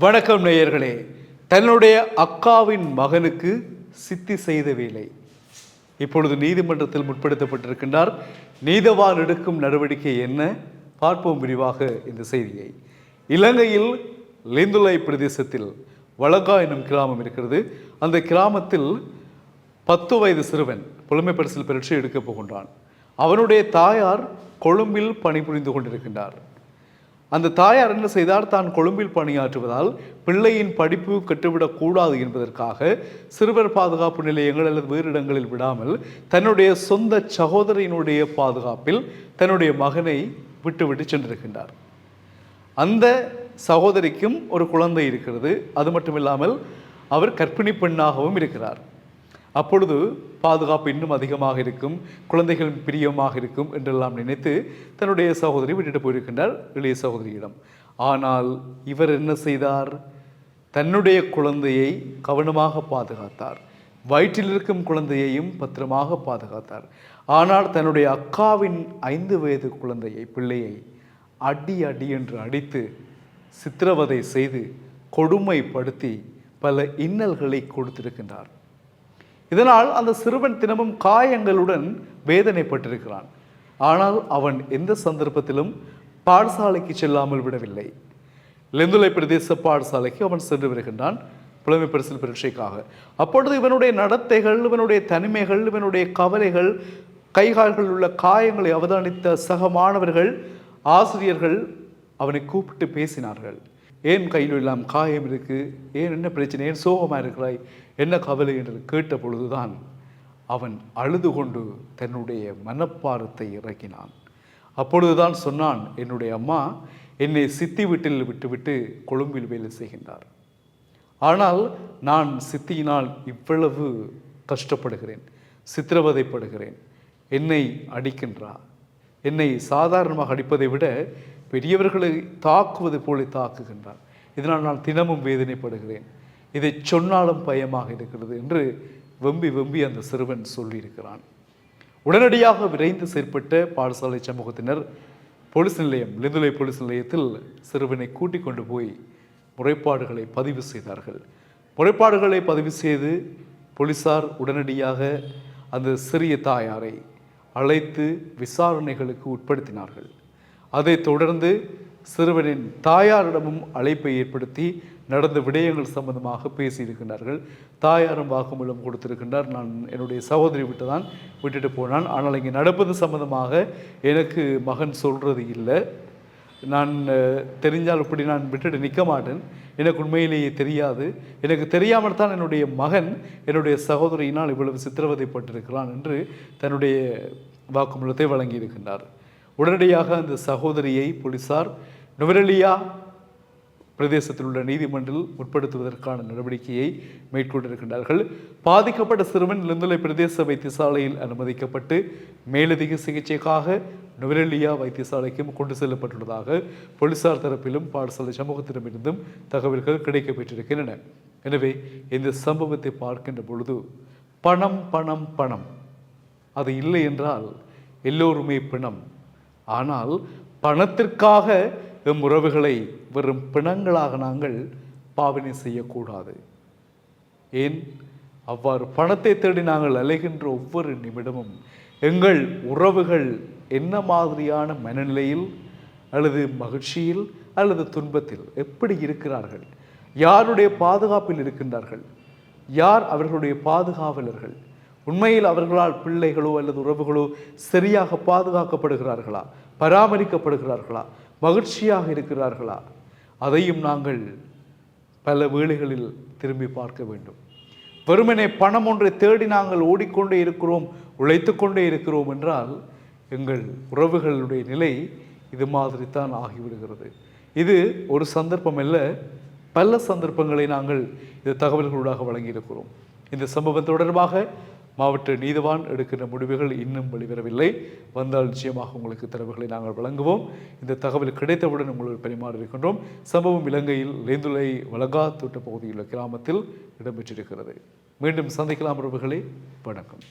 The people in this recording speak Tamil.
வணக்கம் நேயர்களே. தன்னுடைய அக்காவின் மகனுக்கு சித்தி செய்த வேலை இப்பொழுது நீதிமன்றத்தில் முற்படுத்தப்பட்டிருக்கின்றார். நீதவான் எடுக்கும் நடவடிக்கை என்ன பார்ப்போம் விரிவாக இந்த செய்தியை. இலங்கையில் லிந்துலை பிரதேசத்தில் வளகா எனும் கிராமம் இருக்கிறது. அந்த கிராமத்தில் 10 வயது சிறுவன் புலமை பரிசில் பரீட்சை எடுக்கப் போகின்றான். அவனுடைய தாயார் கொழும்பில் பணிபுரிந்து கொண்டிருக்கின்றார். அந்த தாயார் என்ன செய்தார்? தான் கொழும்பில் பணியாற்றுவதால் பிள்ளையின் படிப்பு கெட்டுவிடக்கூடாது என்பதற்காக சிறுவர் பாதுகாப்பு நிலையங்கள் அல்லது வேறு இடங்களில் விடாமல் தன்னுடைய சொந்த சகோதரியினுடைய பாதுகாப்பில் தன்னுடைய மகனை விட்டுவிட்டு சென்றிருக்கின்றார். அந்த சகோதரிக்கும் ஒரு குழந்தை இருக்கிறது. அது மட்டுமில்லாமல் அவர் கர்ப்பிணி பெண்ணாகவும் இருக்கிறார். அப்பொழுது பாதுகாப்பு இன்னும் அதிகமாக இருக்கும், குழந்தைகள் பிரியமாக இருக்கும் என்றெல்லாம் நினைத்து தன்னுடைய சகோதரி விட்டுட்டு போயிருக்கின்றார் இளைய சகோதரியிடம். ஆனால் இவர் என்ன செய்தார்? தன்னுடைய குழந்தையை கவனமாக பாதுகாத்தார். வயிற்றில் இருக்கும் குழந்தையையும் பத்திரமாக பாதுகாத்தார். ஆனால் தன்னுடைய அக்காவின் 5 வயது பிள்ளையை அடி என்று அடித்து சித்திரவதை செய்து கொடுமைப்படுத்தி பல இன்னல்களை கொடுத்திருக்கின்றார். இதனால் அந்த சிறுவன் தினமும் காயங்களுடன் வேதனைப்பட்டிருக்கிறான். ஆனால் அவன் எந்த சந்தர்ப்பத்திலும் பாடசாலைக்கு செல்லாமல் விடவில்லை. லெந்துலை பிரதேச பாடசாலைக்கு அவன் சென்று வருகின்றான் புலமை பரிசில் பரீட்சைக்காக. அப்பொழுது இவனுடைய நடத்தைகள், இவனுடைய தனிமைகள், இவனுடைய கவலைகள், கைகால்களில் உள்ள காயங்களை அவதானித்த சக மாணவர்கள், ஆசிரியர்கள் அவனை கூப்பிட்டு பேசினார்கள். ஏன் கையில் எல்லாம் காயம் இருக்கு, ஏன் என்ன பிரச்சனை, ஏன் சோகமாக இருக்கிறாய், என்ன கவலை என்று கேட்ட பொழுதுதான் அவன் அழுது கொண்டு தன்னுடைய மனப்பாரத்தை இறக்கினான். அப்பொழுதுதான் சொன்னான், என்னுடைய அம்மா என்னை சித்தி வீட்டில் விட்டுவிட்டு கொழும்பில் வேலை செய்கின்றார். ஆனால் நான் சித்தியினால் இவ்வளவு கஷ்டப்படுகிறேன், சித்திரவதைப்படுகிறேன், என்னை அடிக்கின்றார். என்னை சாதாரணமாக அடிப்பதை விட பெரியவர்களை தாக்குவது போல தாக்குகின்றார். இதனால் நான் தினமும் வேதனைப்படுகிறேன், இதை சொன்னாலும் பயமாக இருக்கிறது என்று வெம்பி அந்த சிறுவன் சொல்லியிருக்கிறான். உடனடியாக விரைந்து செயற்பட்ட பாடசாலை சமூகத்தினர் போலீஸ் நிலையம், லிந்துலை போலீஸ் நிலையத்தில் சிறுவனை கூட்டிக் கொண்டு போய் முறைப்பாடுகளை பதிவு செய்தார்கள். முறைப்பாடுகளை பதிவு செய்து போலீசார் உடனடியாக அந்த சிறிய தாயாரை அழைத்து விசாரணைகளுக்கு உட்படுத்தினார்கள். அதைத் தொடர்ந்து சிறுவனின் தாயாரிடமும் அழைப்பை ஏற்படுத்தி நடந்த விடயங்கள் சம்பந்தமாக பேசியிருக்கின்றார்கள். தாயாரும் வாக்குமூலம் கொடுத்திருக்கின்றார். நான் என்னுடைய சகோதரி விட்டுட்டு போனான், ஆனால் இங்கே நடப்பது சம்பந்தமாக எனக்கு மகன் சொல்கிறது இல்லை. நான் தெரிஞ்சால் இப்படி நான் விட்டுட்டு நிற்க மாட்டேன், எனக்கு உண்மையிலேயே தெரியாது, எனக்கு தெரியாமல் தான் என்னுடைய மகன் என்னுடைய சகோதரியினால் இவ்வளவு சித்திரவதைப்பட்டிருக்கிறான் என்று தன்னுடைய வாக்குமூலத்தை வழங்கியிருக்கின்றார். உடனடியாக அந்த சகோதரியை போலீசார் நுவரெலியா பிரதேசத்தில் உள்ள நீதிமன்றில் முற்படுத்துவதற்கான நடவடிக்கையை மேற்கொண்டிருக்கின்றார்கள். பாதிக்கப்பட்ட சிறுவன் லிந்துலை பிரதேச வைத்தியசாலையில் அனுமதிக்கப்பட்டு மேலதிக சிகிச்சைக்காக நுவரெலியா வைத்தியசாலைக்கும் கொண்டு செல்லப்பட்டுள்ளதாக போலீசார் தரப்பிலும் பாடசாலை சமூகத்திடமிருந்தும் தகவல்கள் கிடைக்கப்பெற்றிருக்கின்றன. எனவே இந்த சம்பவத்தை பார்க்கின்ற பொழுது பணம் பணம் பணம் அது இல்லை என்றால் எல்லோருமே பிணம். ஆனால் பணத்திற்காக எம் உறவுகளை வெறும் பிணங்களாக நாங்கள் பாவனை செய்யக்கூடாது. ஏன் அவ்வாறு பணத்தை தேடி நாங்கள் அலைகின்ற ஒவ்வொரு நிமிடமும் எங்கள் உறவுகள் என்ன மாதிரியான மனநிலையில் அல்லது மகிழ்ச்சியில் அல்லது துன்பத்தில் எப்படி இருக்கிறார்கள், யாருடைய பாதுகாப்பில் இருக்கின்றார்கள், யார் அவர்களுடைய பாதுகாவலர்கள், உண்மையில் அவர்களால் பிள்ளைகளோ அல்லது உறவுகளோ சரியாக பாதுகாக்கப்படுகிறார்களா, பராமரிக்கப்படுகிறார்களா, மகிழ்ச்சியாக இருக்கிறார்களா, அதையும் நாங்கள் பல வேளைகளில் திரும்பி பார்க்க வேண்டும். வெறுமனே பணம் ஒன்றை தேடி நாங்கள் ஓடிக்கொண்டே இருக்கிறோம், உழைத்து கொண்டே இருக்கிறோம் என்றால் எங்கள் உறவுகளுடைய நிலை இது மாதிரி தான் ஆகிவிடுகிறது. இது ஒரு சந்தர்ப்பம் அல்ல, பல சந்தர்ப்பங்களை நாங்கள் இந்த தகவல்களூடாக வழங்கியிருக்கிறோம். இந்த சம்பவம் தொடர்பாக மாவட்ட நீதவான் எடுக்கின்ற முடிவுகள் இன்னும் வெளிவரவில்லை. வந்தால் நிச்சயமாக உங்களுக்கு தரவுகளை நாங்கள் வழங்குவோம். இந்த தகவல் கிடைத்தவுடன் உங்களுக்கு பரிமாறி இருக்கின்றோம். சம்பவம் இலங்கையில் லிந்துலை வளகா தோட்ட பகுதியில் உள்ள கிராமத்தில் இடம்பெற்றிருக்கிறது. மீண்டும் சந்திக்கலாம் உறவுகளே, வணக்கம்.